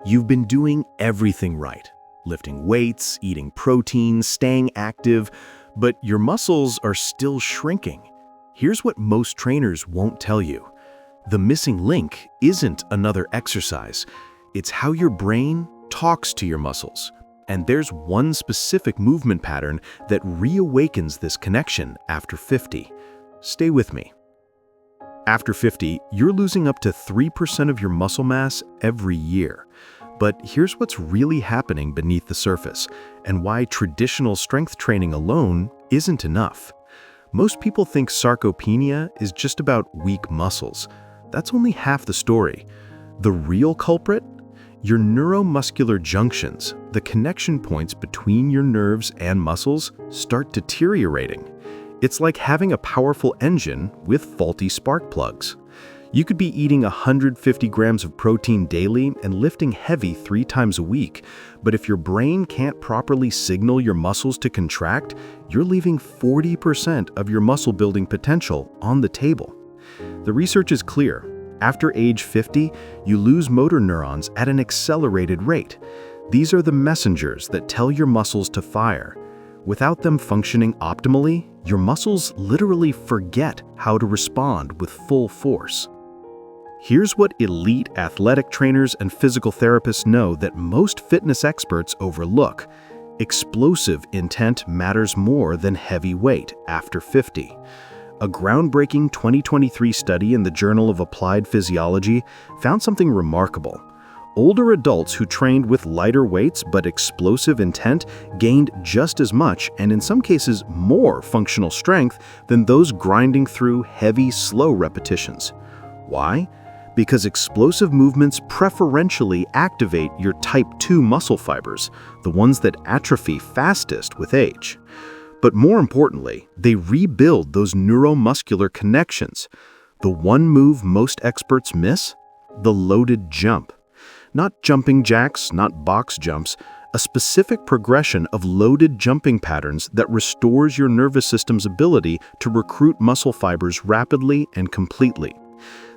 You've been doing everything right. Lifting weights, eating protein, staying active, but your muscles are still shrinking. Here's what most trainers won't tell you. The missing link isn't another exercise. It's how your brain talks to your muscles. And there's one specific movement pattern that reawakens this connection after 50. Stay with me. After 50, you're losing up to 3% of your muscle mass every year. But here's what's really happening beneath the surface, and why traditional strength training alone isn't enough. Most people think sarcopenia is just about weak muscles. That's only half the story. The real culprit? Your neuromuscular junctions, the connection points between your nerves and muscles, start deteriorating. It's like having a powerful engine with faulty spark plugs. You could be eating 150 grams of protein daily and lifting heavy 3 times a week, but if your brain can't properly signal your muscles to contract, you're leaving 40% of your muscle building potential on the table. The research is clear. After age 50, you lose motor neurons at an accelerated rate. These are the messengers that tell your muscles to fire. Without them functioning optimally, your muscles literally forget how to respond with full force. Here's what elite athletic trainers and physical therapists know that most fitness experts overlook. Explosive intent matters more than heavy weight after 50. A groundbreaking 2023 study in the Journal of Applied Physiology found something remarkable. Older adults who trained with lighter weights but explosive intent gained just as much, and in some cases more, functional strength than those grinding through heavy, slow repetitions. Why? Because explosive movements preferentially activate your type 2 muscle fibers, the ones that atrophy fastest with age. But more importantly, they rebuild those neuromuscular connections. The one move most experts miss? The loaded jump. Not jumping jacks, not box jumps, a specific progression of loaded jumping patterns that restores your nervous system's ability to recruit muscle fibers rapidly and completely.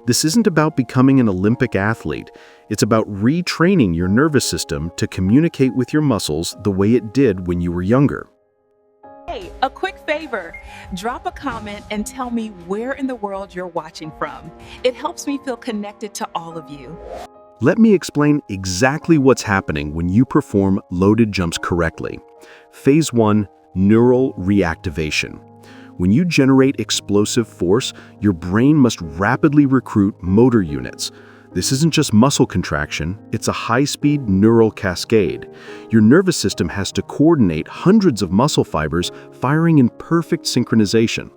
This isn't about becoming an Olympic athlete. It's about retraining your nervous system to communicate with your muscles the way it did when you were younger. Hey, a quick favor. Drop a comment and tell me where in the world you're watching from. It helps me feel connected to all of you. Let me explain exactly what's happening when you perform loaded jumps correctly. Phase 1, neural reactivation. When you generate explosive force, your brain must rapidly recruit motor units. This isn't just muscle contraction, it's a high-speed neural cascade. Your nervous system has to coordinate hundreds of muscle fibers firing in perfect synchronization.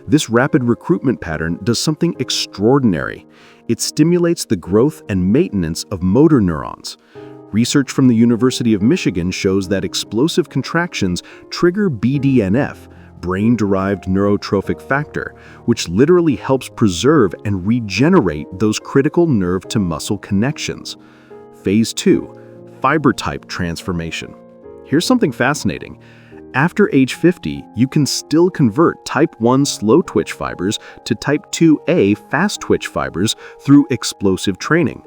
This rapid recruitment pattern does something extraordinary. It stimulates the growth and maintenance of motor neurons. Research from the University of Michigan shows that explosive contractions trigger BDNF, brain-derived neurotrophic factor, which literally helps preserve and regenerate those critical nerve-to-muscle connections. Phase 2, fiber type transformation. Here's something fascinating. After age 50, you can still convert type 1 slow-twitch fibers to type 2A fast-twitch fibers through explosive training.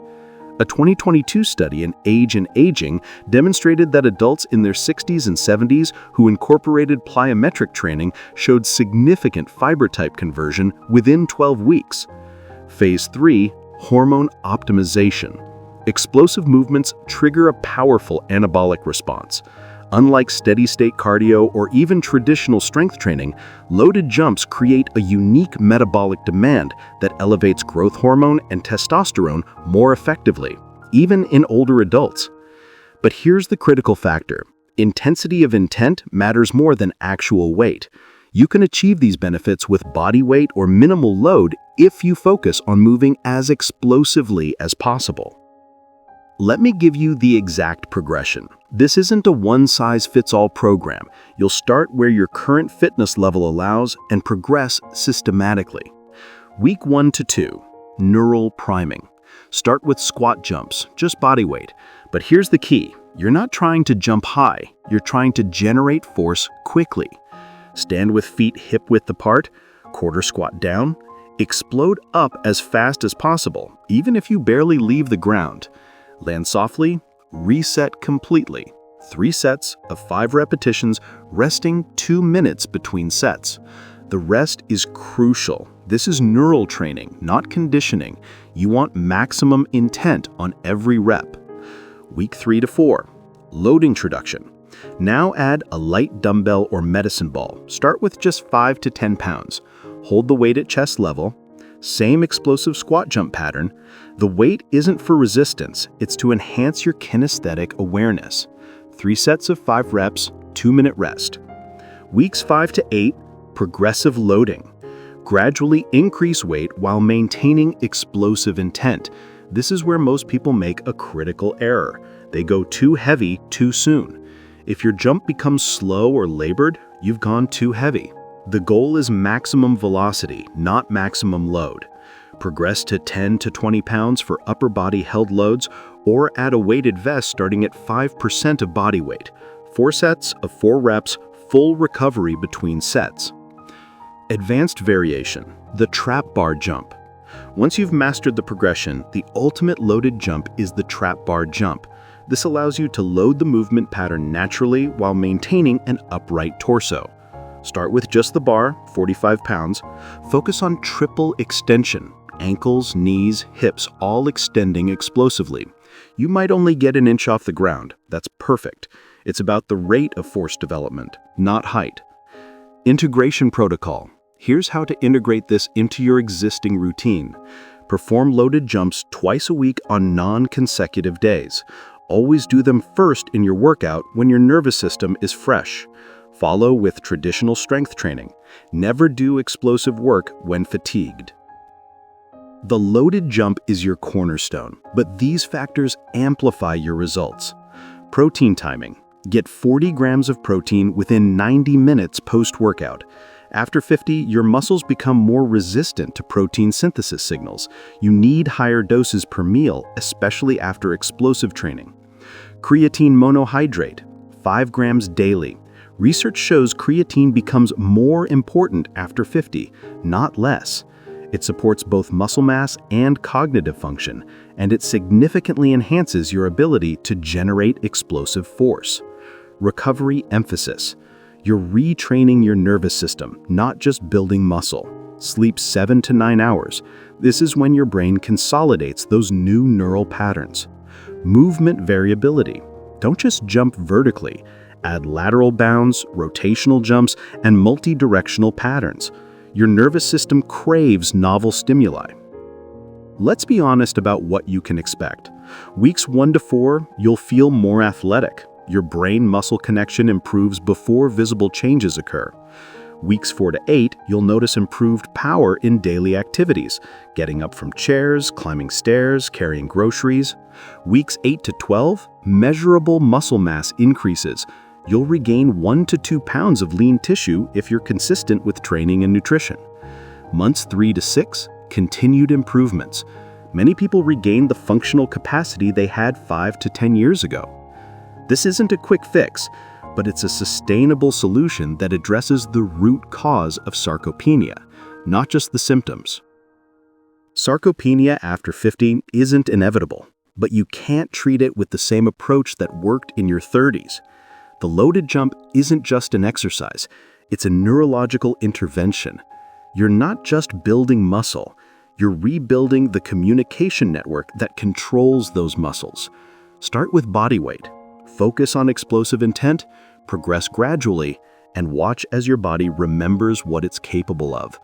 A 2022 study in Age and Aging demonstrated that adults in their 60s and 70s who incorporated plyometric training showed significant fiber type conversion within 12 weeks. Phase 3, hormone optimization. Explosive movements trigger a powerful anabolic response. Unlike steady-state cardio or even traditional strength training, loaded jumps create a unique metabolic demand that elevates growth hormone and testosterone more effectively, even in older adults. But here's the critical factor. Intensity of intent matters more than actual weight. You can achieve these benefits with body weight or minimal load if you focus on moving as explosively as possible. Let me give you the exact progression. This isn't a one-size-fits-all program. You'll start where your current fitness level allows and progress systematically. Week 1 to 2, neural priming. Start with squat jumps, just body weight. But here's the key. You're not trying to jump high. You're trying to generate force quickly. Stand with feet hip-width apart, quarter squat down. Explode up as fast as possible, even if you barely leave the ground. Land softly, reset completely. 3 sets of 5 repetitions, resting 2 minutes between sets. The rest is crucial. This is neural training, not conditioning. You want maximum intent on every rep. Week 3 to 4, load introduction. Now add a light dumbbell or medicine ball. Start with just 5 to 10 pounds. Hold the weight at chest level. Same explosive squat jump pattern. The weight isn't for resistance, it's to enhance your kinesthetic awareness. 3 sets of 5 reps, 2-minute rest. Weeks 5 to 8, progressive loading. Gradually increase weight while maintaining explosive intent. This is where most people make a critical error. They go too heavy too soon. If your jump becomes slow or labored, you've gone too heavy. The goal is maximum velocity, not maximum load. Progress to 10 to 20 pounds for upper body held loads, or add a weighted vest starting at 5% of body weight. 4 sets of 4 reps, full recovery between sets. Advanced variation, the trap bar jump. Once you've mastered the progression, the ultimate loaded jump is the trap bar jump. This allows you to load the movement pattern naturally while maintaining an upright torso. Start with just the bar, 45 pounds. Focus on triple extension, ankles, knees, hips, all extending explosively. You might only get an inch off the ground. That's perfect. It's about the rate of force development, not height. Integration protocol. Here's how to integrate this into your existing routine. Perform loaded jumps twice a week on non-consecutive days. Always do them first in your workout when your nervous system is fresh. Follow with traditional strength training. Never do explosive work when fatigued. The loaded jump is your cornerstone, but these factors amplify your results. Protein timing. Get 40 grams of protein within 90 minutes post-workout. After 50, your muscles become more resistant to protein synthesis signals. You need higher doses per meal, especially after explosive training. Creatine monohydrate, 5 grams daily. Research shows creatine becomes more important after 50, not less. It supports both muscle mass and cognitive function, and it significantly enhances your ability to generate explosive force. Recovery emphasis. You're retraining your nervous system, not just building muscle. Sleep 7 to 9 hours. This is when your brain consolidates those new neural patterns. Movement variability. Don't just jump vertically. Add lateral bounds, rotational jumps, and multi-directional patterns. Your nervous system craves novel stimuli. Let's be honest about what you can expect. Weeks 1 to 4, you'll feel more athletic. Your brain-muscle connection improves before visible changes occur. Weeks 4 to 8, you'll notice improved power in daily activities, getting up from chairs, climbing stairs, carrying groceries. Weeks 8 to 12, measurable muscle mass increases. You'll regain 1 to 2 pounds of lean tissue if you're consistent with training and nutrition. Months 3 to 6, continued improvements. Many people regain the functional capacity they had 5 to 10 years ago. This isn't a quick fix, but it's a sustainable solution that addresses the root cause of sarcopenia, not just the symptoms. Sarcopenia after 50 isn't inevitable, but you can't treat it with the same approach that worked in your 30s. The loaded jump isn't just an exercise, it's a neurological intervention. You're not just building muscle, you're rebuilding the communication network that controls those muscles. Start with body weight, focus on explosive intent, progress gradually, and watch as your body remembers what it's capable of.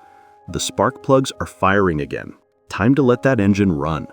The spark plugs are firing again. Time to let that engine run.